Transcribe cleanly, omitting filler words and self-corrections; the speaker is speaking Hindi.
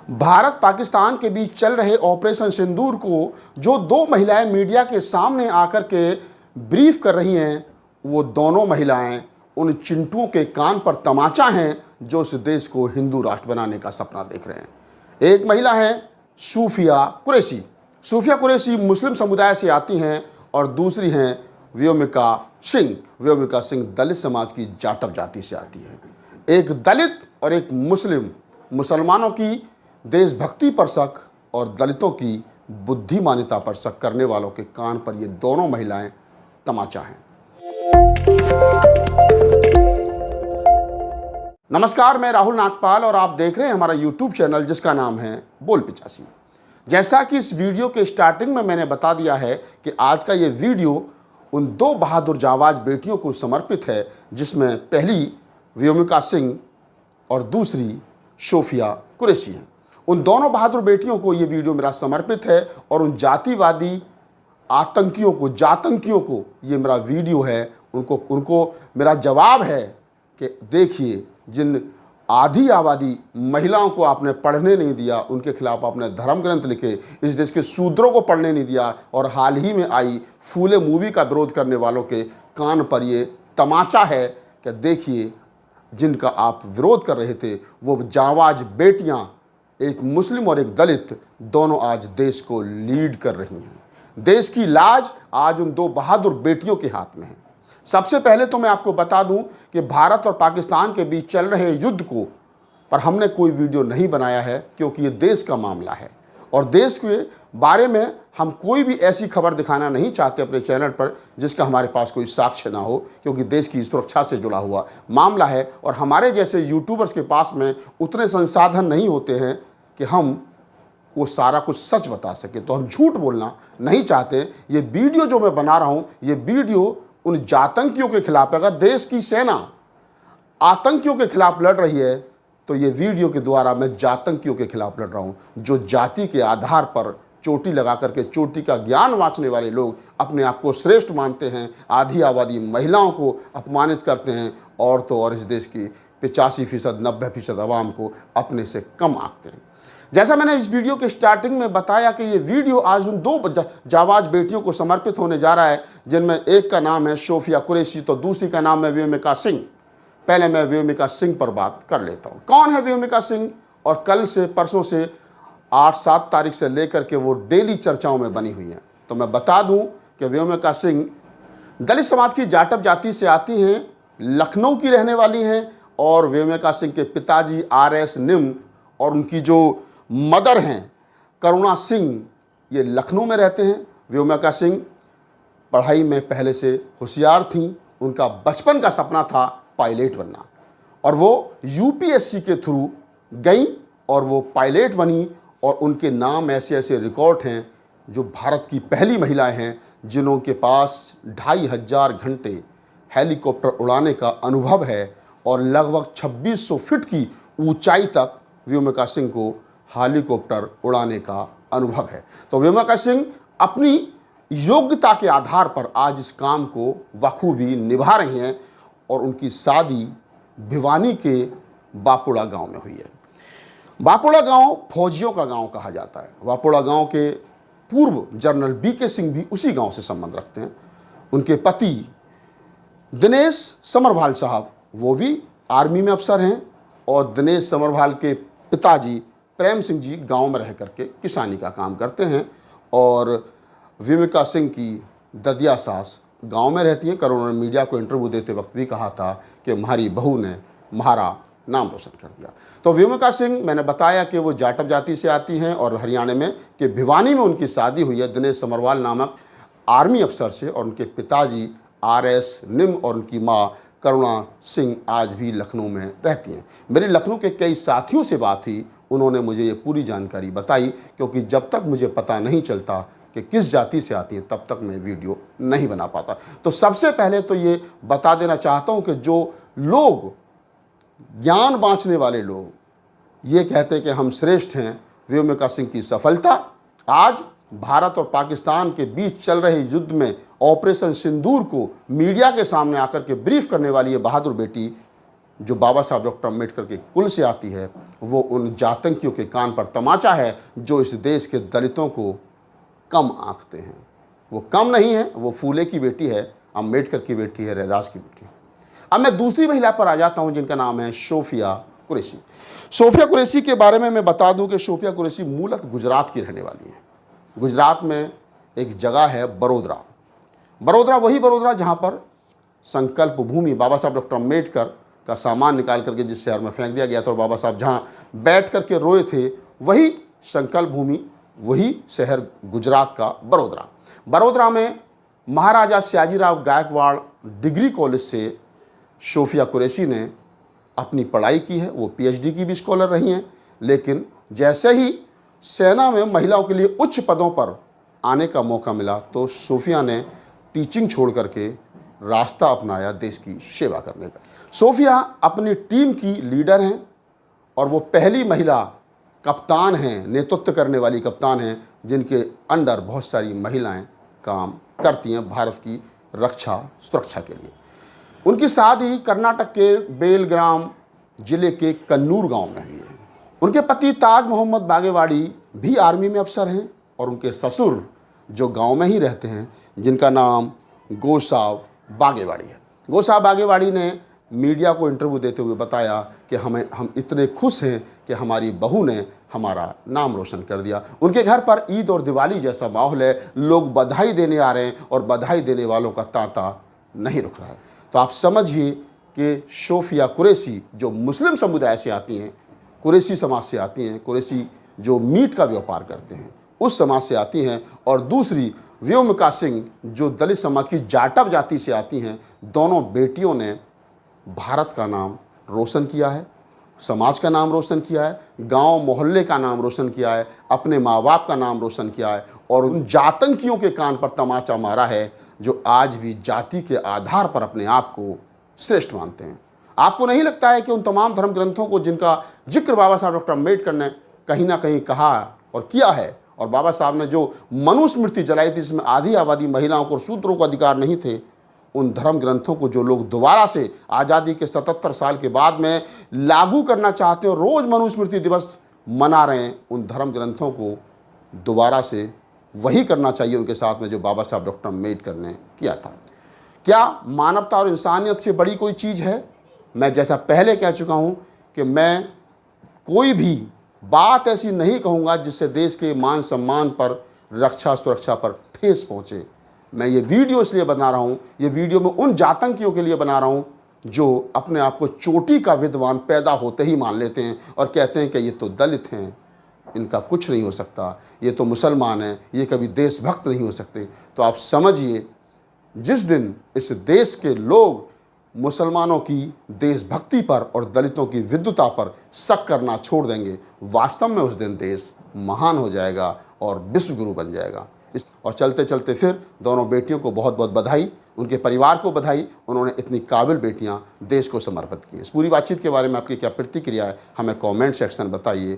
भारत पाकिस्तान के बीच चल रहे ऑपरेशन सिंदूर को जो दो महिलाएं मीडिया के सामने आकर के ब्रीफ कर रही हैं, वो दोनों महिलाएं उन चिंटुओं के कान पर तमाचा हैं जो इस देश को हिंदू राष्ट्र बनाने का सपना देख रहे हैं। एक महिला है सूफिया कुरैशी। सूफिया कुरैशी मुस्लिम समुदाय से आती हैं और दूसरी हैं व्योमिका सिंह। व्योमिका सिंह दलित समाज की जाटव जाति से आती है। एक दलित और एक मुसलमानों की देशभक्ति पर शक और दलितों की बुद्धिमानिता पर शक करने वालों के कान पर ये दोनों महिलाएं तमाचा हैं। नमस्कार, मैं राहुल नागपाल और आप देख रहे हैं हमारा YouTube चैनल जिसका नाम है बोल पिचासी। जैसा कि इस वीडियो के स्टार्टिंग में मैंने बता दिया है कि आज का ये वीडियो उन दो बहादुर जांबाज बेटियों को समर्पित है, जिसमें पहली व्योमिका सिंह और दूसरी सूफिया कुरैशी हैं। उन दोनों बहादुर बेटियों को ये वीडियो मेरा समर्पित है और उन जातिवादी जातंकियों को ये मेरा वीडियो है। उनको मेरा जवाब है कि देखिए, जिन आधी आबादी महिलाओं को आपने पढ़ने नहीं दिया, उनके खिलाफ आपने धर्म ग्रंथ लिखे, इस देश के शूद्रों को पढ़ने नहीं दिया और हाल ही में आई फूले मूवी का विरोध करने वालों के कान पर ये तमाचा है कि देखिए, जिनका आप विरोध कर रहे थे वो जांबाज बेटियां, एक मुस्लिम और एक दलित, दोनों आज देश को लीड कर रही हैं। देश की लाज आज उन दो बहादुर बेटियों के हाथ में है। सबसे पहले तो मैं आपको बता दूं कि भारत और पाकिस्तान के बीच चल रहे युद्ध को पर हमने कोई वीडियो नहीं बनाया है, क्योंकि ये देश का मामला है और देश के बारे में हम कोई भी ऐसी खबर दिखाना नहीं चाहते अपने चैनल पर जिसका हमारे पास कोई साक्ष्य ना हो, क्योंकि देश की सुरक्षा से जुड़ा हुआ मामला है और हमारे जैसे यूट्यूबर्स के पास में उतने संसाधन नहीं होते हैं कि हम वो सारा कुछ सच बता सके। तो हम झूठ बोलना नहीं चाहते। ये वीडियो जो मैं बना रहा हूँ, ये वीडियो उन जातंकियों के खिलाफ है। अगर देश की सेना आतंकियों के खिलाफ लड़ रही है तो ये वीडियो के द्वारा मैं जातंकियों के खिलाफ लड़ रहा हूँ, जो जाति के आधार पर चोटी लगा करके चोटी का ज्ञान वाँचने वाले लोग अपने आप को श्रेष्ठ मानते हैं, आधी आबादी महिलाओं को अपमानित करते हैं और तो और इस देश की 85% 90% आवाम को अपने से कम आंकते हैं। जैसा मैंने इस वीडियो के स्टार्टिंग में बताया कि ये वीडियो आज उन दो जांबाज बेटियों को समर्पित होने जा रहा है, जिनमें एक का नाम है सूफिया कुरैशी तो दूसरी का नाम है व्योमिका सिंह। पहले मैं व्योमिका सिंह पर बात कर लेता हूँ। कौन है व्योमिका सिंह? और कल से परसों से 8-7 तारीख से लेकर के वो डेली चर्चाओं में बनी हुई हैं। तो मैं बता दूं कि व्योमिका सिंह दलित समाज की जाटव जाति से आती हैं, लखनऊ की रहने वाली हैं और व्योमिका सिंह के पिताजी RS निम और उनकी जो मदर हैं करुणा सिंह, ये लखनऊ में रहते हैं। व्योमिका सिंह पढ़ाई में पहले से होशियार थीं। उनका बचपन का सपना था पायलट बनना और वो UPSC के थ्रू गई और वो पायलट बनी और उनके नाम ऐसे ऐसे रिकॉर्ड हैं जो भारत की पहली महिलाएं हैं जिन्हों के पास 2500 घंटे हेलीकॉप्टर उड़ाने का अनुभव है और लगभग 2600 फीट की ऊंचाई तक व्योमिका सिंह को हेलीकॉप्टर उड़ाने का अनुभव है। तो व्योमिका सिंह अपनी योग्यता के आधार पर आज इस काम को बखूबी निभा रही हैं और उनकी शादी भिवानी के बापुड़ा गांव में हुई है। बापुड़ा गांव फौजियों का गांव कहा जाता है। बापुड़ा गांव के पूर्व जनरल BK सिंह भी उसी गांव से संबंध रखते हैं। उनके पति दिनेश समरभाल साहब, वो भी आर्मी में अफसर हैं और दिनेश समरभाल के पिताजी प्रेम सिंह जी गांव में रह करके किसानी का काम करते हैं और व्योमिका सिंह की ददिया सास गांव में रहती हैं। करुणा ने मीडिया को इंटरव्यू देते वक्त भी कहा था कि हमारी बहू ने हमारा नाम रोशन कर दिया। तो व्योमिका सिंह, मैंने बताया कि वो जाटव जाति से आती हैं और हरियाणा में कि भिवानी में उनकी शादी हुई है दिनेश समरवाल नामक आर्मी अफसर से और उनके पिताजी RS निम और उनकी माँ करुणा सिंह आज भी लखनऊ में रहती हैं। मेरे लखनऊ के कई साथियों से बात हुई, उन्होंने मुझे ये पूरी जानकारी बताई, क्योंकि जब तक मुझे पता नहीं चलता कि किस जाति से आती हैं तब तक मैं वीडियो नहीं बना पाता। तो सबसे पहले तो ये बता देना चाहता हूँ कि जो लोग ज्ञान बांचने वाले लोग ये कहते हैं कि हम श्रेष्ठ हैं, व्योमिका सिंह की सफलता आज भारत और पाकिस्तान के बीच चल रहे युद्ध में ऑपरेशन सिंदूर को मीडिया के सामने आकर के ब्रीफ करने वाली ये बहादुर बेटी जो बाबा साहब डॉक्टर अम्बेडकर के कुल से आती है, वो उन जातंकियों के कान पर तमाचा है जो इस देश के दलितों को कम आंकते हैं। वो कम नहीं है, वो फूले की बेटी है, अम्बेडकर की बेटी है, रैदास की बेटी है। अब मैं दूसरी महिला पर आ जाता हूं जिनका नाम है सोफिया कुरैशी। सोफिया कुरैशी के बारे में मैं बता दूं कि सोफिया कुरैशी मूलतः गुजरात की रहने वाली है। गुजरात में एक जगह है बड़ोदरा। बड़ोदरा वही बड़ोदरा जहां पर संकल्प भूमि बाबा साहब डॉक्टर अम्बेडकर का सामान निकाल करके जिस शहर में फेंक दिया गया था और बाबा साहब जहां बैठ करके रोए थे, वही संकल्प भूमि, वही शहर गुजरात का बड़ोदरा। बड़ोदरा में महाराजा सयाजीराव गायकवाड़ डिग्री कॉलेज से सोफिया कुरैशी ने अपनी पढ़ाई की है। वो पीएचडी की भी स्कॉलर रही हैं, लेकिन जैसे ही सेना में महिलाओं के लिए उच्च पदों पर आने का मौका मिला तो सोफिया ने टीचिंग छोड़ करके रास्ता अपनाया देश की सेवा करने का। सोफिया अपनी टीम की लीडर हैं और वो पहली महिला कप्तान हैं, नेतृत्व करने वाली कप्तान हैं, जिनके अंडर बहुत सारी महिलाएं काम करती हैं भारत की रक्षा सुरक्षा के लिए। उनकी शादी कर्नाटक के बेलग्राम जिले के कन्नूर गांव में हुई है। उनके पति ताज मोहम्मद बागेवाड़ी भी आर्मी में अफसर हैं और उनके ससुर जो गांव में ही रहते हैं, जिनका नाम गोसाव बागेवाड़ी है। गोसाव बागेवाड़ी ने मीडिया को इंटरव्यू देते हुए बताया कि हम इतने खुश हैं कि हमारी बहू ने हमारा नाम रोशन कर दिया। उनके घर पर ईद और दिवाली जैसा माहौल है, लोग बधाई देने आ रहे हैं और बधाई देने वालों का तांता नहीं रुक रहा है। तो आप समझिए कि सोफिया कुरैशी जो मुस्लिम समुदाय से आती हैं, कुरैशी समाज से आती हैं, कुरैशी जो मीट का व्यापार करते हैं उस समाज से आती हैं, और दूसरी व्योमिका सिंह जो दलित समाज की जाटव जाति से आती हैं। दोनों बेटियों ने भारत का नाम रोशन किया है, समाज का नाम रोशन किया है, गांव मोहल्ले का नाम रोशन किया है, अपने माँ बाप का नाम रोशन किया है और उन जातंकियों के कान पर तमाचा मारा है जो आज भी जाति के आधार पर अपने आप को श्रेष्ठ मानते हैं। आपको नहीं लगता है कि उन तमाम धर्म ग्रंथों को जिनका जिक्र बाबा साहब डॉक्टर अम्बेडकर ने कहीं ना कहीं कहा और किया है, और बाबा साहब ने जो मनुस्मृति जलाई थी जिसमें आधी आबादी महिलाओं को और शूद्रों को अधिकार नहीं थे, उन धर्म ग्रंथों को जो लोग दोबारा से आज़ादी के 77 साल के बाद में लागू करना चाहते हैं और रोज़ मनुस्मृति दिवस मना रहे हैं, उन धर्म ग्रंथों को दोबारा से वही करना चाहिए उनके साथ में जो बाबा साहब डॉक्टर अम्बेडकर ने किया था। क्या मानवता और इंसानियत से बड़ी कोई चीज़ है? मैं जैसा पहले कह चुका हूँ कि मैं कोई भी बात ऐसी नहीं कहूँगा जिससे देश के मान सम्मान पर, रक्षा सुरक्षा पर ठेस पहुँचे। मैं ये वीडियो इसलिए बना रहा हूँ, ये वीडियो मैं उन जातंकियों के लिए बना रहा हूँ जो अपने आप को चोटी का विद्वान पैदा होते ही मान लेते हैं और कहते हैं कि ये तो दलित हैं, इनका कुछ नहीं हो सकता, ये तो मुसलमान हैं, ये कभी देशभक्त नहीं हो सकते। तो आप समझिए, जिस दिन इस देश के लोग मुसलमानों की देशभक्ति पर और दलितों की विद्वता पर शक करना छोड़ देंगे, वास्तव में उस दिन देश महान हो जाएगा और विश्वगुरु बन जाएगा। और चलते चलते फिर दोनों बेटियों को बहुत बहुत बधाई, उनके परिवार को बधाई, उन्होंने इतनी काबिल बेटियां देश को समर्पित की। इस पूरी बातचीत के बारे में आपकी क्या प्रतिक्रिया है, हमें कमेंट सेक्शन बताइए।